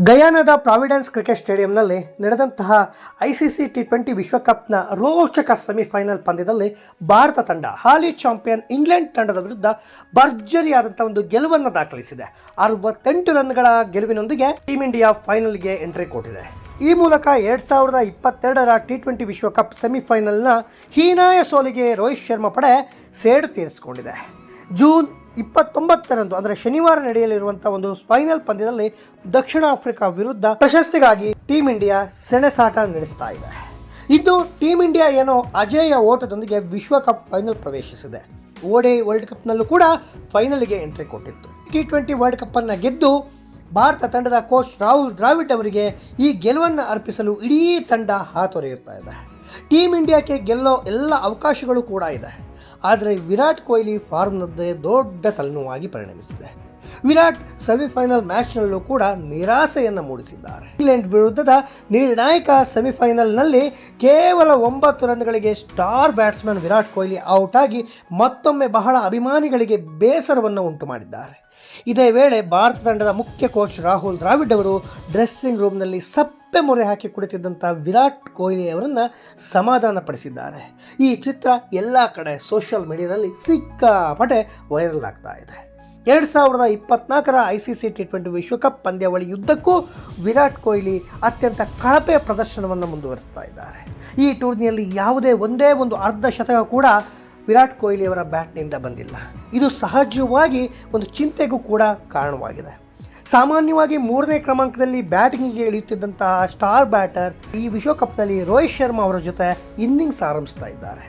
ಗಯಾನದ Providence cricket ಸ್ಟೇಡಿಯಂನಲ್ಲಿ ನಡೆದಂತಹ ICC T20 ವಿಶ್ವಕಪ್ನ ರೋಚಕ semifinal ಪಂದ್ಯದಲ್ಲಿ ಭಾರತ ತಂಡ ಹಾಲಿ ಚಾಂಪಿಯನ್ ಇಂಗ್ಲೆಂಡ್ ತಂಡದ ವಿರುದ್ಧ ಭರ್ಜರಿಯಾದಂಥ ಒಂದು ಗೆಲುವನ್ನು ದಾಖಲಿಸಿದೆ. 68 ರನ್ಗಳ ಗೆಲುವಿನೊಂದಿಗೆ ಟೀಮ್ ಇಂಡಿಯಾ ಫೈನಲ್ಗೆ ಎಂಟ್ರಿ ಕೊಟ್ಟಿದೆ. ಈ ಮೂಲಕ 2022ರ ಟಿ20 ವಿಶ್ವಕಪ್ ಸೆಮಿಫೈನಲ್ನ ಹೀನಾಯ ಸೋಲಿಗೆ ರೋಹಿತ್ ಶರ್ಮಾ ಪಡೆ ಸೇಡು ತೀರಿಸಿಕೊಂಡಿದೆ. ಜೂನ್ 29ರಂದು ಅಂದರೆ ಶನಿವಾರ ನಡೆಯಲಿರುವಂಥ ಒಂದು ಫೈನಲ್ ಪಂದ್ಯದಲ್ಲಿ ದಕ್ಷಿಣ ಆಫ್ರಿಕಾ ವಿರುದ್ಧ ಪ್ರಶಸ್ತಿಗಾಗಿ ಟೀಮ್ ಇಂಡಿಯಾ ಸೆಣಸಾಟ ನಡೆಸ್ತಾ ಇದೆ. ಇದು ಟೀಮ್ ಇಂಡಿಯಾ ಏನೋ ಅಜೇಯ ಓಟದೊಂದಿಗೆ ವಿಶ್ವಕಪ್ ಫೈನಲ್ ಪ್ರವೇಶಿಸಿದೆ. ಓಡಿಐ ವರ್ಲ್ಡ್ ಕಪ್ನಲ್ಲೂ ಕೂಡ ಫೈನಲ್ಗೆ ಎಂಟ್ರಿ ಕೊಟ್ಟಿತ್ತು. ಟಿ20 ವರ್ಲ್ಡ್ ಕಪ್ಪನ್ನು ಗೆದ್ದು ಭಾರತ ತಂಡದ ಕೋಚ್ ರಾಹುಲ್ ದ್ರಾವಿಡ್ ಅವರಿಗೆ ಈ ಗೆಲುವನ್ನು ಅರ್ಪಿಸಲು ಇಡೀ ತಂಡ ಹಾತೊರೆಯುತ್ತಾ ಇದೆ. ಟೀಮ್ ಇಂಡಿಯಾಕ್ಕೆ ಗೆಲ್ಲೋ ಎಲ್ಲ ಅವಕಾಶಗಳು ಕೂಡ ಇದೆ. ಆದರೆ ವಿರಾಟ್ ಕೊಹ್ಲಿ ಫಾರ್ಮ್ನದ್ದೇ ದೊಡ್ಡ ತಲೆನೋವಾಗಿ ಪರಿಣಮಿಸಿದೆ. ವಿರಾಟ್ ಸೆಮಿಫೈನಲ್ ಮ್ಯಾಚ್ನಲ್ಲೂ ಕೂಡ ನಿರಾಸೆಯನ್ನು ಮೂಡಿಸಿದ್ದಾರೆ. ಇಂಗ್ಲೆಂಡ್ ವಿರುದ್ಧದ ನಿರ್ಣಾಯಕ ಸೆಮಿಫೈನಲ್ನಲ್ಲಿ ಕೇವಲ 9 ರನ್ಗಳಿಗೆ star batsman Virat Kohli out ಆಗಿ ಮತ್ತೊಮ್ಮೆ ಬಹಳ ಅಭಿಮಾನಿಗಳಿಗೆ ಬೇಸರವನ್ನು ಉಂಟು ಮಾಡಿದ್ದಾರೆ. ಇದೇ ವೇಳೆ ಭಾರತ ತಂಡದ ಮುಖ್ಯ ಕೋಚ್ ರಾಹುಲ್ ದ್ರಾವಿಡ್ ಅವರು ಡ್ರೆಸ್ಸಿಂಗ್ ರೂಮ್ನಲ್ಲಿ ಸಪ್ಪೆ ಮೊರೆ ಹಾಕಿ ಕುಳಿತಿದ್ದಂಥ ವಿರಾಟ್ ಕೊಹ್ಲಿ ಅವರನ್ನು ಸಮಾಧಾನಪಡಿಸಿದ್ದಾರೆ. ಈ ಚಿತ್ರ ಎಲ್ಲ ಕಡೆ ಸೋಷಿಯಲ್ ಮೀಡಿಯಾದಲ್ಲಿ ಸಿಕ್ಕಾಪಟ್ಟೆ ವೈರಲ್ ಆಗ್ತಾ ಇದೆ. 2024ರ ಐಸಿಸಿ ಟಿ20 ವಿಶ್ವಕಪ್ ಪಂದ್ಯಾವಳಿಯುದ್ದಕ್ಕೂ ವಿರಾಟ್ ಕೊಹ್ಲಿ ಅತ್ಯಂತ ಕಳಪೆ ಪ್ರದರ್ಶನವನ್ನು ಮುಂದುವರಿಸ್ತಾ ಇದ್ದಾರೆ. ಈ ಟೂರ್ನಿಯಲ್ಲಿ ಯಾವುದೇ ಒಂದೇ ಒಂದು ಅರ್ಧ ಶತಕ ಕೂಡ ವಿರಾಟ್ ಕೊಹ್ಲಿ ಅವರ ಬ್ಯಾಟ್ನಿಂದ ಬಂದಿಲ್ಲ. ಇದು ಸಹಜವಾಗಿ ಒಂದು ಚಿಂತೆಗೂ ಕೂಡ ಕಾರಣವಾಗಿದೆ. ಸಾಮಾನ್ಯವಾಗಿ 3ನೇ ಕ್ರಮಾಂಕದಲ್ಲಿ ಬ್ಯಾಟಿಂಗಿಗೆ ಇಳಿಯುತ್ತಿದ್ದಂತಹ ಸ್ಟಾರ್ ಬ್ಯಾಟರ್ ಈ ವಿಶ್ವಕಪ್ನಲ್ಲಿ ರೋಹಿತ್ ಶರ್ಮಾ ಅವರ ಜೊತೆ ಇನ್ನಿಂಗ್ಸ್ ಆರಂಭಿಸ್ತಾ ಇದ್ದಾರೆ.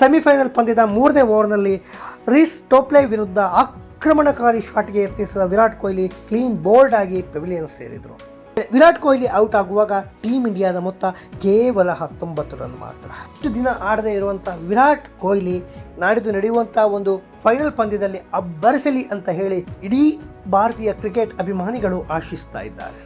ಸೆಮಿಫೈನಲ್ ಪಂದ್ಯದ 3ನೇ ಓವರ್ನಲ್ಲಿ ರೀಸ್ ಟೋಪ್ಲೆ ವಿರುದ್ಧ ಆಕ್ರಮಣಕಾರಿ ಶಾಟ್ಗೆ ಯತ್ನಿಸಿದ ವಿರಾಟ್ ಕೊಹ್ಲಿ ಕ್ಲೀನ್ ಬೋಲ್ಡ್ ಆಗಿ ಪೆವಿಲಿಯನ್ ಸೇರಿದರು. ವಿರಾಟ್ ಕೊಹ್ಲಿ ಔಟ್ ಆಗುವಾಗ ಟೀಮ್ ಇಂಡಿಯಾದ ಮೊತ್ತ ಕೇವಲ 19 ರನ್ ಮಾತ್ರ. ಇಷ್ಟು ದಿನ ಆಡದೇ ಇರುವಂಥ ವಿರಾಟ್ ಕೊಹ್ಲಿ ನಾಡಿದ್ದು ನಡೆಯುವಂಥ ಒಂದು ಫೈನಲ್ ಪಂದ್ಯದಲ್ಲಿ ಅಬ್ಬರಿಸಲಿ ಅಂತ ಹೇಳಿ ಇಡೀ ಭಾರತೀಯ ಕ್ರಿಕೆಟ್ ಅಭಿಮಾನಿಗಳು ಆಶಿಸ್ತಾ ಇದ್ದಾರೆ.